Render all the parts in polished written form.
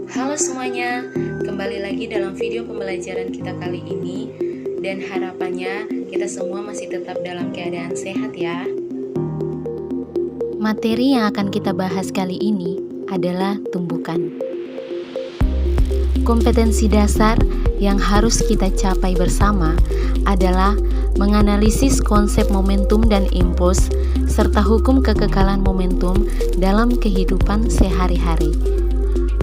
Halo semuanya, kembali lagi dalam video pembelajaran kita kali ini. Dan harapannya kita semua masih tetap dalam keadaan sehat ya. Materi yang akan kita bahas kali ini adalah tumbukan. Kompetensi dasar yang harus kita capai bersama adalah menganalisis konsep momentum dan impuls serta hukum kekekalan momentum dalam kehidupan sehari-hari.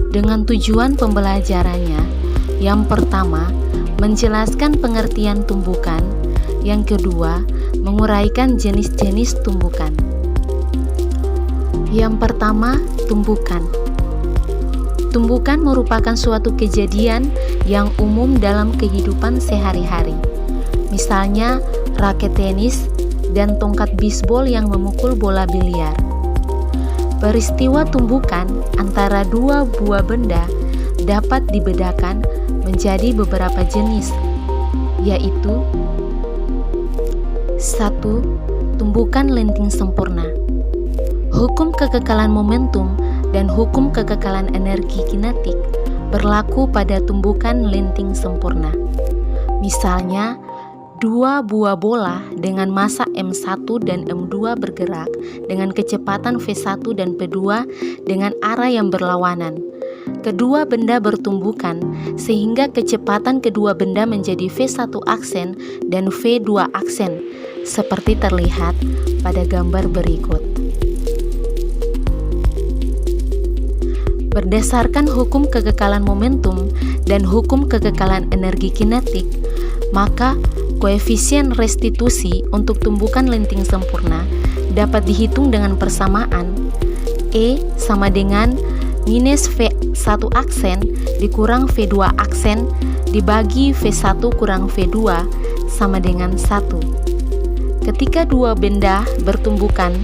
Dengan tujuan pembelajarannya, yang pertama, menjelaskan pengertian tumbukan, yang kedua, menguraikan jenis-jenis tumbukan. Yang pertama, tumbukan. Tumbukan merupakan suatu kejadian yang umum dalam kehidupan sehari-hari. Misalnya, raket tenis dan tongkat bisbol yang memukul bola biliar. Peristiwa tumbukan antara dua buah benda dapat dibedakan menjadi beberapa jenis, yaitu 1. Tumbukan lenting sempurna. Hukum kekekalan momentum dan hukum kekekalan energi kinetik berlaku pada tumbukan lenting sempurna. Misalnya, dua buah bola dengan massa M1 dan M2 bergerak dengan kecepatan V1 dan P2 dengan arah yang berlawanan. Kedua benda bertumbukan sehingga kecepatan kedua benda menjadi V1 aksen dan V2 aksen, seperti terlihat pada gambar berikut. Berdasarkan hukum kekekalan momentum dan hukum kekekalan energi kinetik, maka koefisien restitusi untuk tumbukan lenting sempurna dapat dihitung dengan persamaan E sama dengan minus V1 aksen dikurang V2 aksen dibagi V1 kurang V2 sama dengan 1. Ketika dua benda bertumbukan,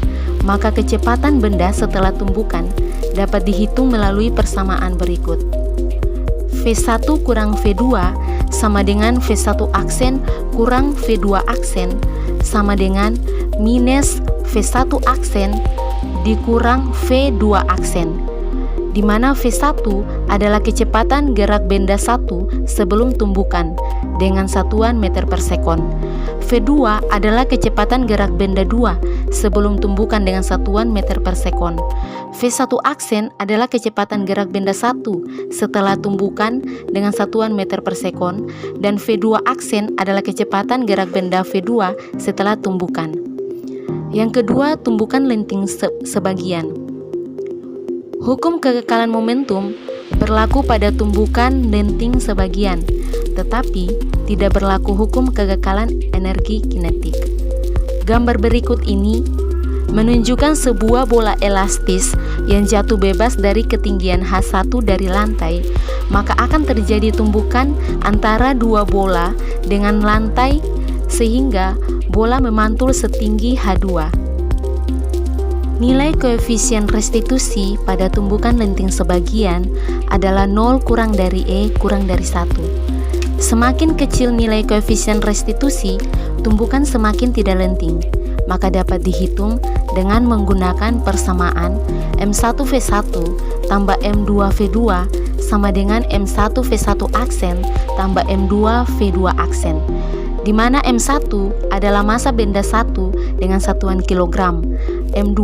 maka kecepatan benda setelah tumbukan dapat dihitung melalui persamaan berikut. V1 kurang V2 sama dengan V1 aksen kurang V2 aksen sama dengan minus V1 aksen dikurang V2 aksen, di mana V1 adalah kecepatan gerak benda 1 sebelum tumbukan dengan satuan meter per sekon. V2 adalah kecepatan gerak benda 2 sebelum tumbukan dengan satuan meter per sekon. V1 aksen adalah kecepatan gerak benda 1 setelah tumbukan dengan satuan meter per sekon, dan V2 aksen adalah kecepatan gerak benda V2 setelah tumbukan. Yang kedua, tumbukan lenting sebagian. Hukum kekekalan momentum berlaku pada tumbukan lenting sebagian, tetapi tidak berlaku hukum kekekalan energi kinetik. Gambar berikut ini menunjukkan sebuah bola elastis yang jatuh bebas dari ketinggian H1 dari lantai, maka akan terjadi tumbukan antara dua bola dengan lantai sehingga bola memantul setinggi H2. Nilai koefisien restitusi pada tumbukan lenting sebagian adalah 0 kurang dari E kurang dari 1. Semakin kecil nilai koefisien restitusi, tumbukan semakin tidak lenting, maka dapat dihitung dengan menggunakan persamaan M1V1 tambah M2V2 sama dengan M1V1 aksen tambah M2V2 aksen, di mana M1 adalah massa benda 1 dengan satuan kilogram, M2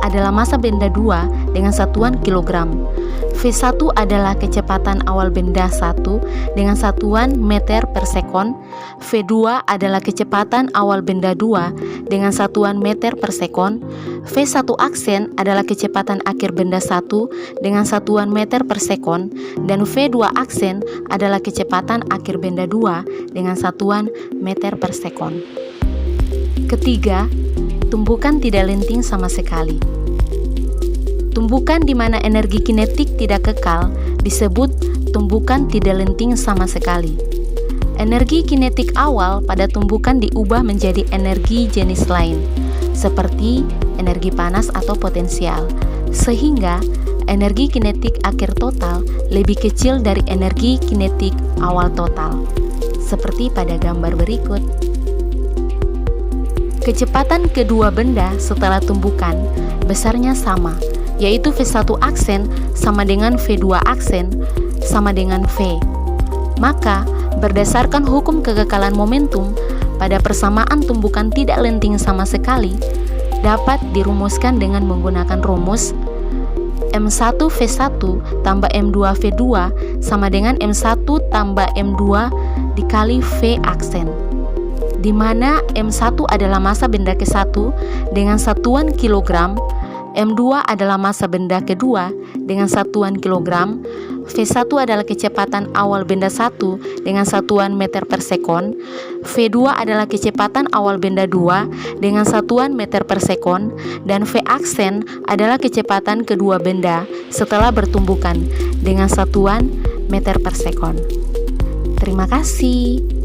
adalah massa benda 2 dengan satuan kilogram. V1 adalah kecepatan awal benda 1 dengan satuan meter per sekon. V2 adalah kecepatan awal benda 2 dengan satuan meter per sekon. V1 aksen adalah kecepatan akhir benda 1 dengan satuan meter per sekon. Dan V2 aksen adalah kecepatan akhir benda 2 dengan satuan meter per sekon. Ketiga, tumbukan tidak lenting sama sekali. Tumbukan di mana energi kinetik tidak kekal disebut tumbukan tidak lenting sama sekali. Energi kinetik awal pada tumbukan diubah menjadi energi jenis lain, seperti energi panas atau potensial, sehingga energi kinetik akhir total lebih kecil dari energi kinetik awal total, seperti pada gambar berikut. Kecepatan kedua benda setelah tumbukan besarnya sama, yaitu V1 aksen sama dengan V2 aksen sama dengan V. Maka, berdasarkan hukum kekekalan momentum, pada persamaan tumbukan tidak lenting sama sekali, dapat dirumuskan dengan menggunakan rumus M1 V1 tambah M2 V2 sama dengan M1 tambah M2 dikali V aksen, di mana M1 adalah massa benda ke-1 dengan satuan kilogram, M2 adalah massa benda kedua dengan satuan kilogram, V1 adalah kecepatan awal benda 1 dengan satuan meter per sekon, V2 adalah kecepatan awal benda 2 dengan satuan meter per sekon, dan V aksen adalah kecepatan kedua benda setelah bertumbukan dengan satuan meter per sekon. Terima kasih.